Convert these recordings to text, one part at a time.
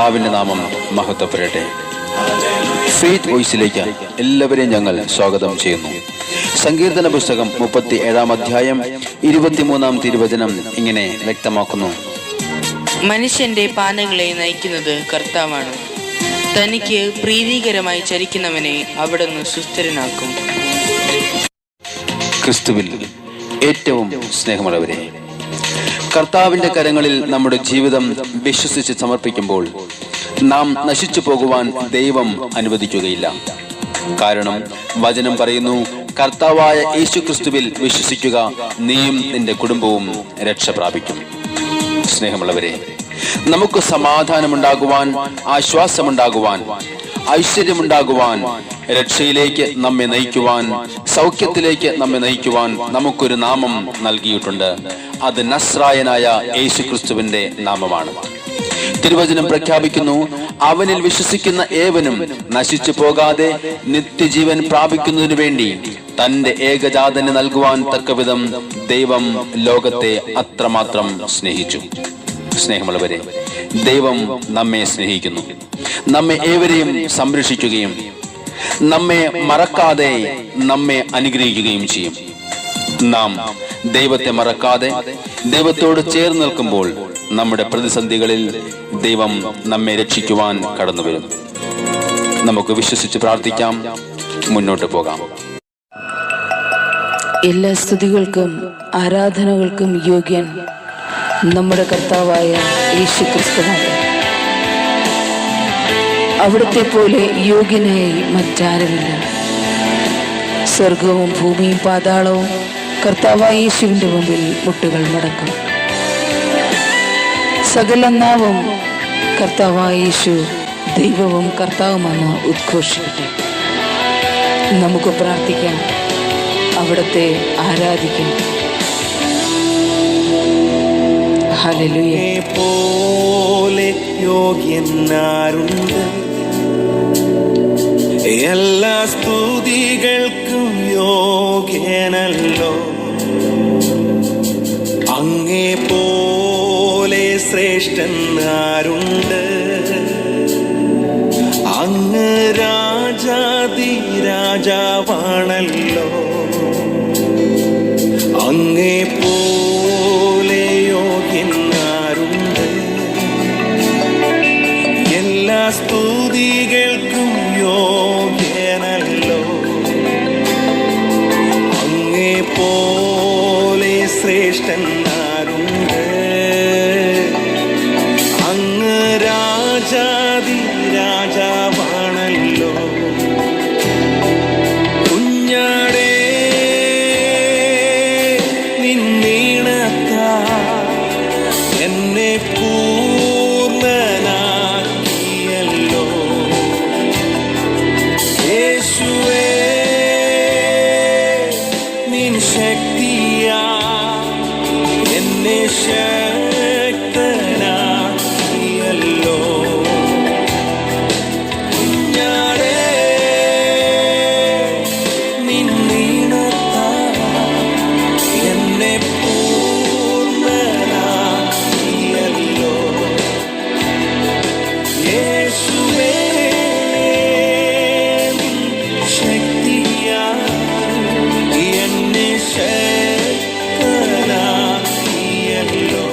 കർത്താവിൻ്റെ നാമം മഹത്വപ്പെടട്ടെ. ഫെയ്ത്ത് വോയിസിലേക്ക് എല്ലാവരെയും ഞങ്ങൾ സ്വാഗതം ചെയ്യുന്നു. സങ്കീർത്തന പുസ്തകം 37 അധ്യായം 23 തിരുവചനം ഇങ്ങനെ വ്യക്തമാക്കുന്നു: മനുഷ്യന്റെ പാതകളെ നയിക്കുന്നത് കർത്താവാണ്, തനിക്ക് പ്രീതികരമായി ചരിക്കുന്നവനെ അവിടുന്ന് സുസ്ഥിരനാക്കും. ക്രിസ്തുവിൽ ഏറ്റവും സ്നേഹമുള്ളവരെ, കർത്താവിന്റെ കരങ്ങളിൽ നമ്മുടെ ജീവിതം വിശ്വസിച്ച് സമർപ്പിക്കുമ്പോൾ നാം നശിച്ചു പോകുവാൻ ദൈവം അനുവദിക്കുകയില്ല. കാരണം വചനം പറയുന്നു, കർത്താവായ യേശു ക്രിസ്തുവിൽ വിശ്വസിക്കുക, നീയും നിന്റെ കുടുംബവും രക്ഷ പ്രാപിക്കും. സ്നേഹമുള്ളവരെ, നമുക്ക് സമാധാനമുണ്ടാകുവാൻ, ആശ്വാസമുണ്ടാകുവാൻ, ഐശ്വര്യമുണ്ടാകുവാൻ, രക്ഷയിലേക്ക് നമ്മെ നയിക്കുവാൻ, സൗഖ്യത്തിലേക്ക് നമ്മെ നയിക്കുവാൻ നമുക്കൊരു നാമം നൽകിയിട്ടുണ്ട്. അത് നസ്രായനായ യേശു ക്രിസ്തുവിന്റെ നാമമാണ്. തിരുവചനം പ്രഖ്യാപിക്കുന്നു, അവനിൽ വിശ്വസിക്കുന്ന ഏവനും നശിച്ചു പോകാതെ നിത്യജീവൻ പ്രാപിക്കുന്നതിനു വേണ്ടി തന്റെ ഏകജാതനെ നൽകുവാൻ തക്കവിധം ദൈവം ലോകത്തെ അത്രമാത്രം സ്നേഹിച്ചു. സ്നേഹമുള്ളവരെ, ദൈവം നമ്മെ സ്നേഹിക്കുന്നു, നമ്മെ ഏവരെയും സംരക്ഷിക്കുകയും നമ്മെ മറക്കാതെ നമ്മെ അനുഗ്രഹിക്കുകയും ചെയ്യും. നാം ദൈവത്തെ മറക്കാതെ ദൈവത്തോട് ചേർന്ന് നിൽക്കുമ്പോൾ നമ്മുടെ പ്രതിസന്ധികളിൽ ദൈവം നമ്മെ രക്ഷിക്കുവാൻ കടന്നു വരും. നമുക്ക് വിശ്വസിച്ച് പ്രാർത്ഥിക്കാം, മുന്നോട്ട് പോകാം. എല്ലാ സ്തുതികൾക്കും ആരാധനകൾക്കും യോഗ്യൻ നമ്മുടെ കർത്താവായ യേശു ക്രിസ്തുവാണ്. അവിടുത്തെ പോലെ യോഗ്യനായി മറ്റാരുമില്ല. സ്വർഗവും ഭൂമിയും പാതാളവും കർത്താവായ യേശുവിന്റെ മുമ്പിൽ മുട്ടുകൾ മടക്കും. സകല നാവും കർത്താവായ യേശു ദൈവവും കർത്താവുമെന്ന് ഉദ്ഘോഷിക്കട്ടെ. നമുക്ക് പ്രാർത്ഥിക്കാം, അവിടുത്തെ ആരാധിക്കാം. ഹല്ലേലൂയ. പോലെ യോഗ്യനാരുണ്ട്, എല്ലാ സ്തുതികൾക്കും യോഗ്യനല്ലോ. അങ്ങേ പോലെ ശ്രേഷ്ഠൻ ആരുണ്ട്, അങ്ങ് രാജാതി രാജാവാണല്ലോ. അങ്ങേ പോലെ യോഗ്യനാരുണ്ട്, എല്ലാ സ്തുതികൾക്കും യോഗ്യനല്ലോ. അങ്ങേ പോലെ ശ്രേഷ്ഠൻ ആരുണ്ട്, അങ്ങ് രാജാതി രാജാവാണല്ലോ. കുഞ്ഞാടേ നിന്നീണത്താ എന്നെ പൂർണ്ണനാക്കിയല്ലോ. യേശുവേ നിൻ ശക്തിയാ എന്നെ ശക്തനാക്കിയല്ലോ. കുഞ്ഞാടേ നിന്നീണത്താ എന്നെ പൂർണ്ണനാക്കിയല്ലോ. യേശുവേ നിൻ ശക്തിയാ എന്നെ ശക്തനാക്കിയല്ലോ.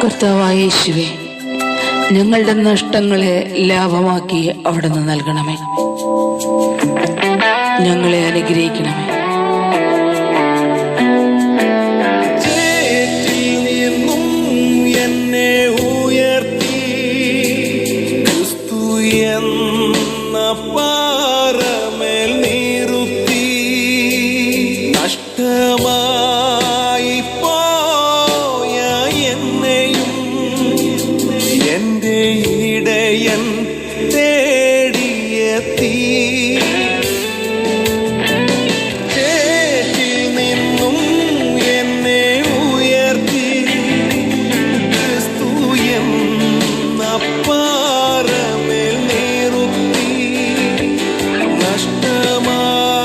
കർത്താവായ യേശുവേ, ഞങ്ങളുടെ നഷ്ടങ്ങളെ ലാഭമാക്കി അവിടുന്ന് നൽകണമേ. ഞങ്ങളെ അനുഗ്രഹിക്കണമേ. ചേറ്റിൽ നിന്നും എന്നെ ഉയർത്തി ക്രിസ്തു എന്ന പാറമേൽ നിർത്തി. നഷ്ടമായി പോയ എന്നെയും എന്റെ ഇടയൻ തേടിയെത്തി. ചേറ്റിൽ നിന്നും എന്നെ ഉയർത്തി ക്രിസ്തു എന്ന പാറമേൽ നിർത്തി. നഷ്ടമായി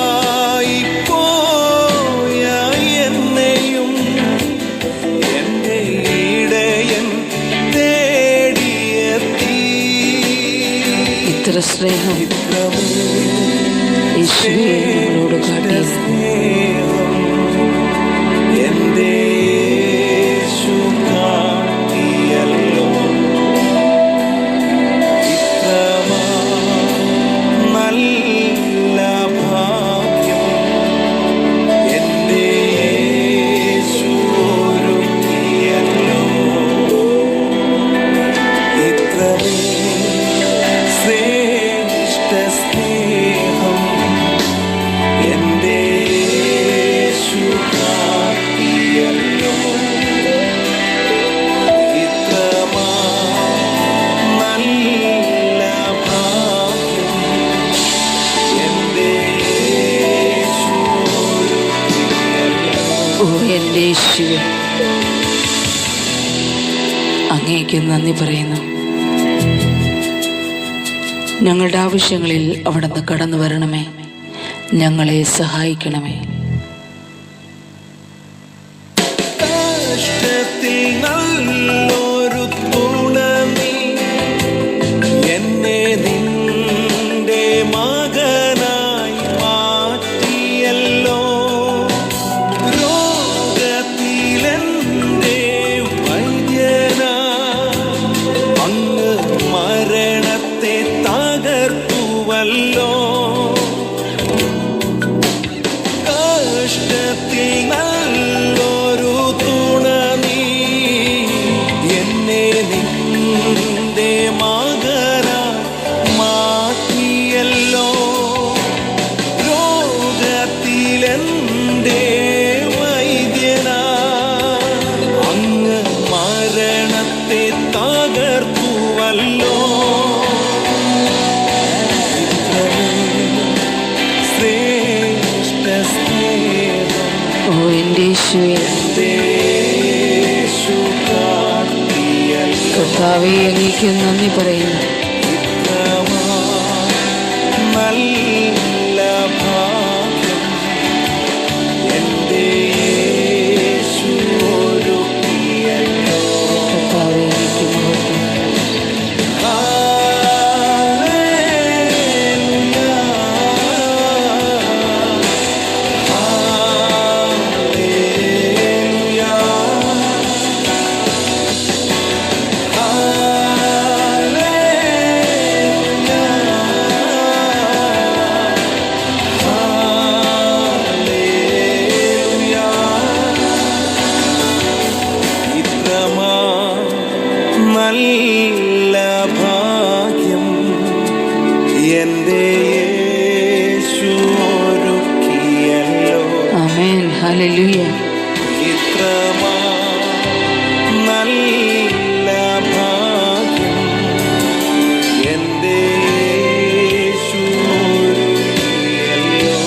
പോയ എന്നെയും എന്റെ ഇടയൻ തേടി ഇത്ര സ്നേഹം യേശുവേ ഞങ്ങളോട് കാട്ടിയത്. എന്റെ യേശു കാട്ടിയല്ലോ. ഇത്രമാ നല്ല ഭാഗ്യം എന്റെ യേശു ഒരുക്കിയല്ലോ. ഇത്രമേ ശ്രേഷ്ഠ സ്നേഹം എന്റെ യേശു കാട്ടിയല്ലോ. ഇത്രമാ നല്ല ഭാഗ്യം എന്റെ യേശു ഒരുക്കിയല്ലോ. ഓ എൻ്റെ യേശുവേ, അങ്ങേക്ക് നന്ദി പറയുന്നു. ഞങ്ങളുടെ ആവശ്യങ്ങളിൽ അവിടുന്ന് കടന്നു വരണമേ, ഞങ്ങളെ സഹായിക്കണമേ. കഷ്ടത്തിൽ നല്ലൊരു തുണ നീ എന്നെ നിന്റെ മകനായി മാറ്റിയല്ലോ. രോഗത്തിലെന്റെ വൈദ്യനായി അങ്ങ് മരണത്തെ തകർത്തുവല്ലോ. കഷ്ടത്തിൽ നല്ലൊരു തുണ നീ എന്നെ നിന്റെ മകനായി മാറ്റിയല്ലോ. രോഗത്തിലെന്റെ വൈദ്യനായി അങ്ങ് മരണത്തെ തകർത്തുവല്ലോ. ശ്രേഷ്ഠ സ്നേഹം ഓ എൻ്റെ യേശുവേ, യേശു കാട്ടിയല്ലോ. കർത്താവേ അങ്ങേക്ക് നന്ദി പറയുന്നു. ഇത്രമാ നല്ല ഭാഗ്യം എന്റെ യേശു ഒരുക്കിയല്ലോ. കർത്താവേ അങ്ങേക്ക് മഹത്വം. ഇത്രമാ നല്ല ഭാഗ്യം എന്റെ യേശു ഒരുക്കിയല്ലോ. ആമേൻ, ഹല്ലേലൂയ. ഇത്രമാ നല്ല ഭാഗ്യം എന്റെ യേശു ഒരുക്കിയല്ലോ.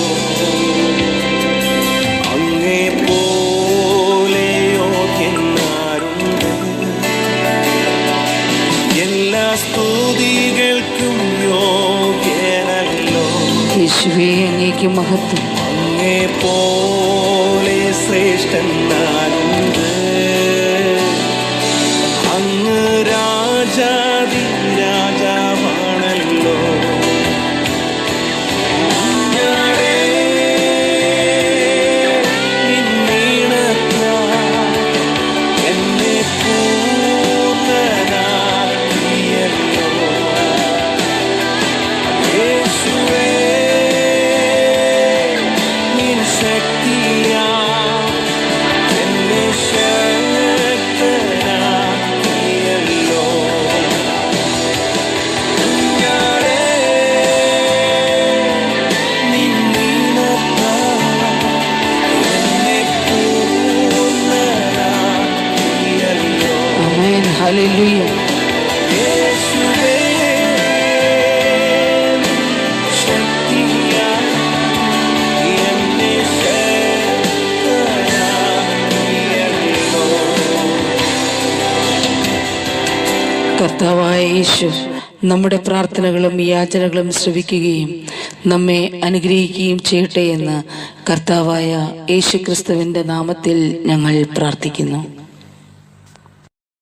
അങ്ങേ പോലെ യോഗ്യനാരുണ്ട്? എല്ലാ സ്തുതികൾക്കും യോഗ്യനല്ലോ. യേശുവേ അങ്ങേക്ക് മഹത്വം. അങ്ങേ പോലെ ശ്രേഷ്ഠനാരുണ്ട്? അങ്ങ് രാജാതി രാജാവാണല്ലോ. കുഞ്ഞാടേ, നിന്നീണത്താൽ എന്നെ പൂർണ്ണനാക്കിയല്ലോ. യേശുവേ, നിൻ ശക്തിയാൽ എന്നെ ശക്തനാക്കിയല്ലോ. കുഞ്ഞാടേ, നിന്നീണത്താൽ എന്നെ പൂർണ്ണനാക്കിയല്ലോ. ആമേൻ, ഹല്ലേലൂയ. യേശുവേ, ശക്തിയാൽ എന്നെ ശക്തനാക്കിയല്ലോ. കർത്താവായ യേശു നമ്മുടെ പ്രാർത്ഥനകളും യാചനകളും ശ്രവിക്കുകയും നമ്മെ അനുഗ്രഹിക്കുകയും ചെയ്യട്ടെ എന്ന് കർത്താവായ യേശു ക്രിസ്തുവിന്റെ നാമത്തിൽ ഞങ്ങൾ പ്രാർത്ഥിക്കുന്നു.